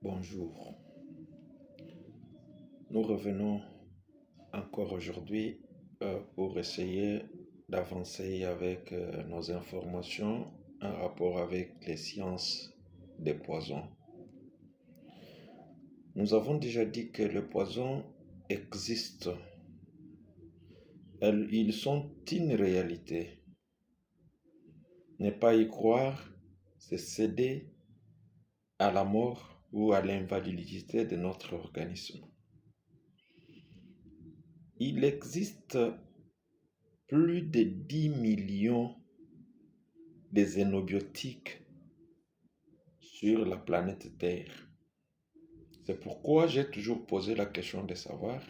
Bonjour, nous revenons encore aujourd'hui pour essayer d'avancer avec nos informations en rapport avec les sciences des poisons. Nous avons déjà dit que les poisons existent. Ils sont une réalité. Ne pas y croire, c'est céder à la mort ou à l'invalidité de notre organisme. Il existe plus de 10 millions de xénobiotiques sur la planète Terre. C'est pourquoi j'ai toujours posé la question de savoir,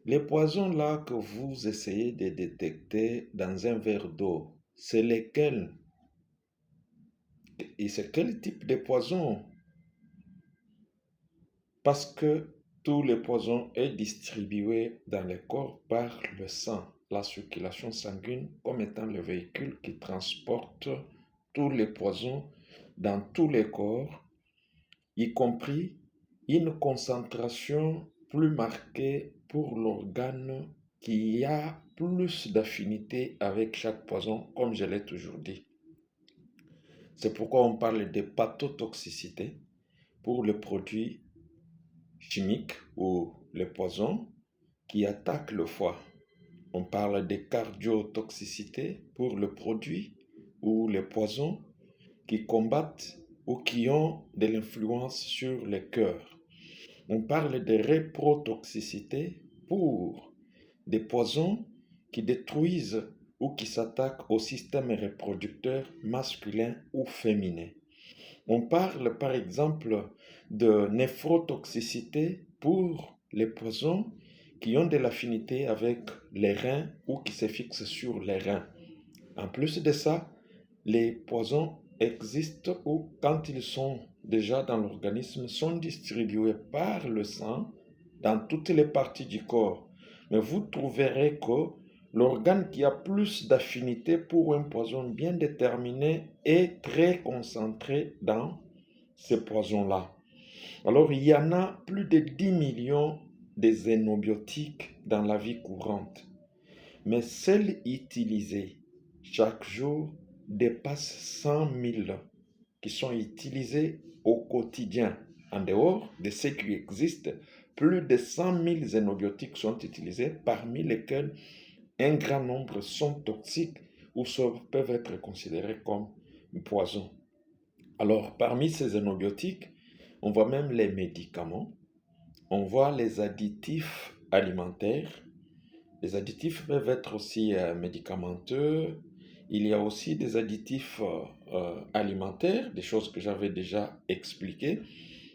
les poisons là que vous essayez de détecter dans un verre d'eau, c'est lesquels? Et c'est quel type de poison? Parce que tout le poison est distribué dans le corps par le sang, la circulation sanguine comme étant le véhicule qui transporte tous les poisons dans tous les corps, y compris une concentration plus marquée pour l'organe qui a plus d'affinité avec chaque poison, comme je l'ai toujours dit. C'est pourquoi on parle de pathotoxicité pour les produits chimiques ou les poisons qui attaquent le foie. On parle de cardiotoxicité pour le produit ou les poisons qui combattent ou qui ont de l'influence sur le cœur. On parle de reprotoxicité pour des poisons qui détruisent ou qui s'attaquent au système reproducteur masculin ou féminin. On parle par exemple de néphrotoxicité pour les poisons qui ont de l'affinité avec les reins ou qui se fixent sur les reins. En plus de ça, les poisons existent ou quand ils sont déjà dans l'organisme, sont distribués par le sang dans toutes les parties du corps. Mais vous trouverez que l'organe qui a plus d'affinité pour un poison bien déterminé est très concentré dans ces poisons-là. Alors, il y en a plus de 10 millions de xénobiotiques dans la vie courante. Mais celles utilisées chaque jour dépassent 100 000 qui sont utilisés au quotidien. En dehors de ceux qui existent, plus de 100 000 xénobiotiques sont utilisés, parmi lesquels un grand nombre sont toxiques ou peuvent être considérés comme poisons. Alors, parmi ces xénobiotiques, on voit même les médicaments, on voit les additifs alimentaires. Les additifs peuvent être aussi médicamenteux. Il y a aussi des additifs alimentaires, des choses que j'avais déjà expliquées.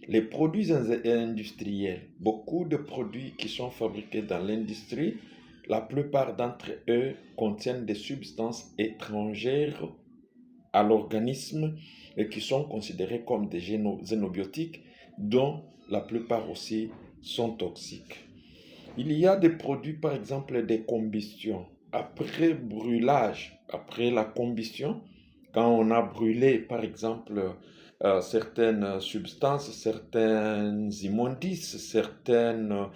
Les produits industriels, beaucoup de produits qui sont fabriqués dans l'industrie, la plupart d'entre eux contiennent des substances étrangères à l'organisme et qui sont considérés comme des xénobiotiques, dont la plupart aussi sont toxiques. Il y a des produits, par exemple, des combustions. Après brûlage, après la combustion, quand on a brûlé, par exemple, certaines substances, certains immondices, certains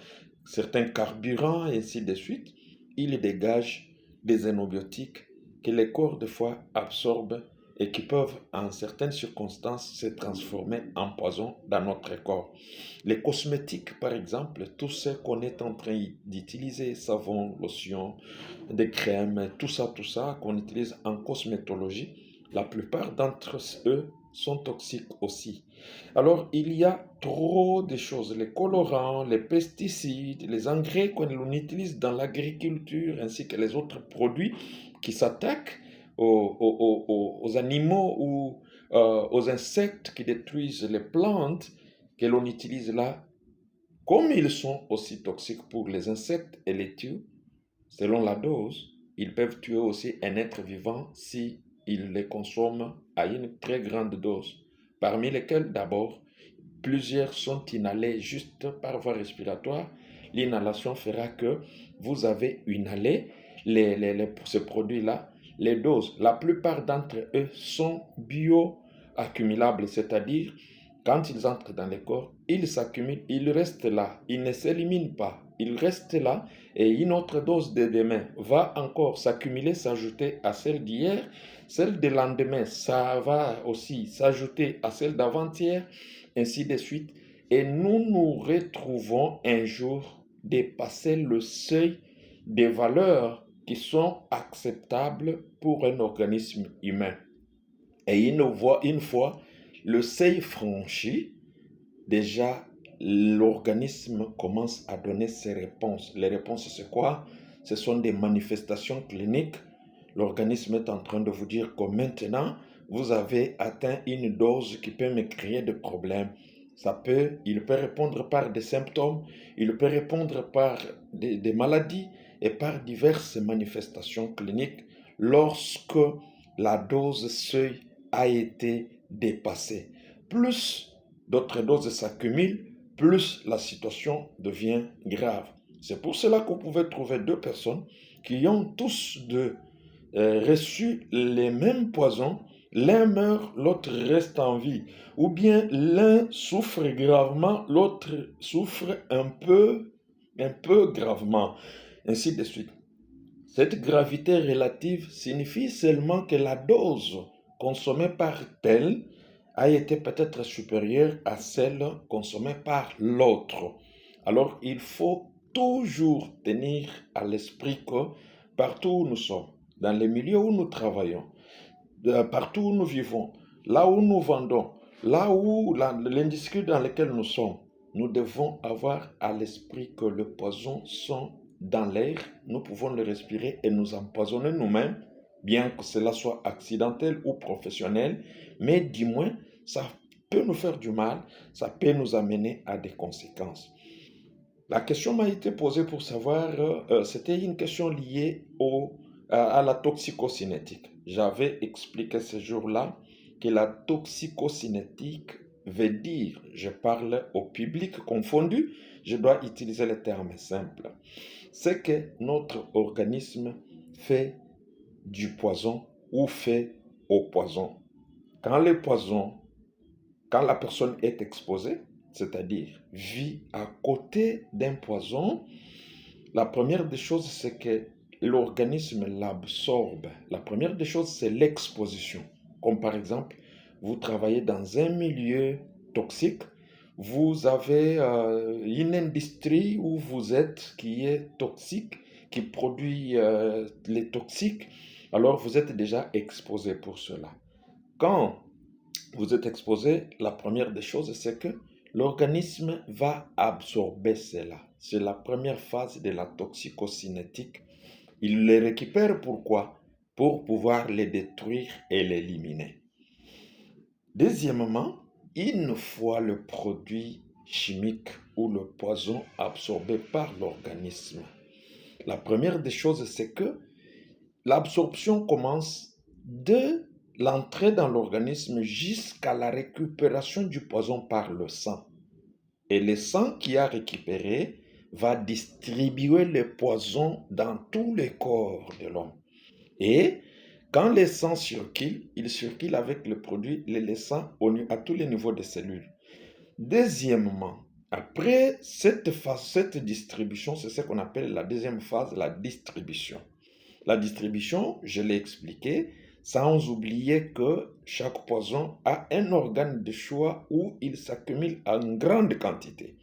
carburants, et ainsi de suite, il dégage des xénobiotiques que les corps de foie absorbent et qui peuvent, en certaines circonstances, se transformer en poison dans notre corps. Les cosmétiques, par exemple, tout ce qu'on est en train d'utiliser, savon, lotion, des crèmes, tout ça qu'on utilise en cosmétologie, la plupart d'entre eux sont toxiques aussi. Alors, il y a trop de choses, les colorants, les pesticides, les engrais qu'on utilise dans l'agriculture, ainsi que les autres produits qui s'attaquent aux animaux ou aux insectes qui détruisent les plantes que l'on utilise là, comme ils sont aussi toxiques pour les insectes et les tuent, selon la dose, ils peuvent tuer aussi un être vivant si ils les consomment à une très grande dose, parmi lesquels d'abord, plusieurs sont inhalés juste par voie respiratoire. L'inhalation fera que vous avez inhalé ces produits-là. Les doses, la plupart d'entre eux sont bioaccumulables, c'est-à-dire quand ils entrent dans le corps, ils s'accumulent, ils restent là, ils ne s'éliminent pas, ils restent là et une autre dose de demain va encore s'accumuler, s'ajouter à celle d'hier, celle de lendemain, ça va aussi s'ajouter à celle d'avant-hier, ainsi de suite. Et nous nous retrouvons un jour dépasser le seuil des valeurs qui sont acceptables pour un organisme humain. Et une fois le seuil franchi, déjà l'organisme commence à donner ses réponses. Les réponses, c'est quoi? Ce sont des manifestations cliniques. L'organisme est en train de vous dire que maintenant, vous avez atteint une dose qui peut me créer des problèmes. Il peut répondre par des symptômes, il peut répondre par des maladies et par diverses manifestations cliniques lorsque la dose seuil a été dépassée. Plus d'autres doses s'accumulent, plus la situation devient grave. C'est pour cela que vous pouvez trouver deux personnes qui ont tous reçu les mêmes poisons. L'un meurt, l'autre reste en vie. Ou bien l'un souffre gravement, l'autre souffre un peu gravement. Ainsi de suite. Cette gravité relative signifie seulement que la dose consommée par tel a été peut-être supérieure à celle consommée par l'autre. Alors il faut toujours tenir à l'esprit que partout où nous sommes, dans les milieux où nous travaillons, partout où nous vivons, là où nous vendons, là où l'industrie dans laquelle nous sommes, nous devons avoir à l'esprit que le poison sont dans l'air, nous pouvons le respirer et nous empoisonner nous-mêmes, bien que cela soit accidentel ou professionnel, mais du moins, ça peut nous faire du mal, ça peut nous amener à des conséquences. La question m'a été posée pour savoir, c'était une question liée à la toxicocinétique. J'avais expliqué ce jour-là que la toxicocinétique veut dire, je parle au public confondu, je dois utiliser les termes simples. C'est que notre organisme fait du poison ou fait au poison. Quand la personne est exposée, c'est-à-dire vit à côté d'un poison, la première des choses, c'est que l'organisme l'absorbe. La première des choses, c'est l'exposition. Comme par exemple, vous travaillez dans un milieu toxique, vous avez une industrie où vous êtes qui est toxique, qui produit les toxiques, alors vous êtes déjà exposé pour cela. Quand vous êtes exposé, la première des choses, c'est que l'organisme va absorber cela. C'est la première phase de la toxicocinétique. Il les récupère pourquoi? Pour pouvoir les détruire et l'éliminer. Deuxièmement, une fois le produit chimique ou le poison absorbé par l'organisme, la première des choses, c'est que l'absorption commence de l'entrée dans l'organisme jusqu'à la récupération du poison par le sang. Et le sang qui a récupéré va distribuer le poison dans tous les corps de l'homme. Et quand le sang circule, il circule avec le produit, le laissant à tous les niveaux des cellules. Deuxièmement, après cette phase, cette distribution, c'est ce qu'on appelle la deuxième phase, la distribution. La distribution, je l'ai expliqué, sans oublier que chaque poison a un organe de choix où il s'accumule en grande quantité.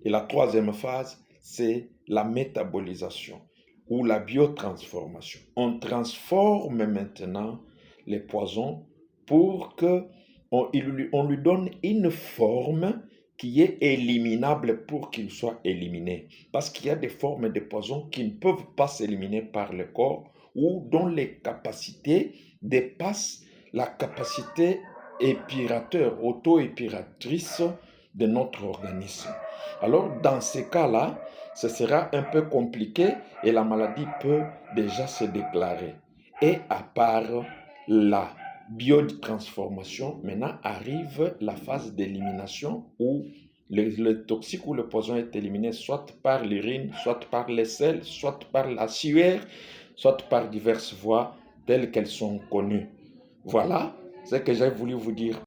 Et la troisième phase, c'est la métabolisation ou la biotransformation. On transforme maintenant les poisons pour qu'on lui donne une forme qui est éliminable pour qu'il soit éliminé. Parce qu'il y a des formes de poisons qui ne peuvent pas s'éliminer par le corps ou dont les capacités dépassent la capacité épirateur, auto-épiratrice de notre organisme. Alors, dans ces cas-là, ce sera un peu compliqué et la maladie peut déjà se déclarer. Et à part la biotransformation, maintenant arrive la phase d'élimination où le toxique ou le poison est éliminé soit par l'urine, soit par les selles, soit par la sueur, soit par diverses voies telles qu'elles sont connues. Voilà ce que j'ai voulu vous dire.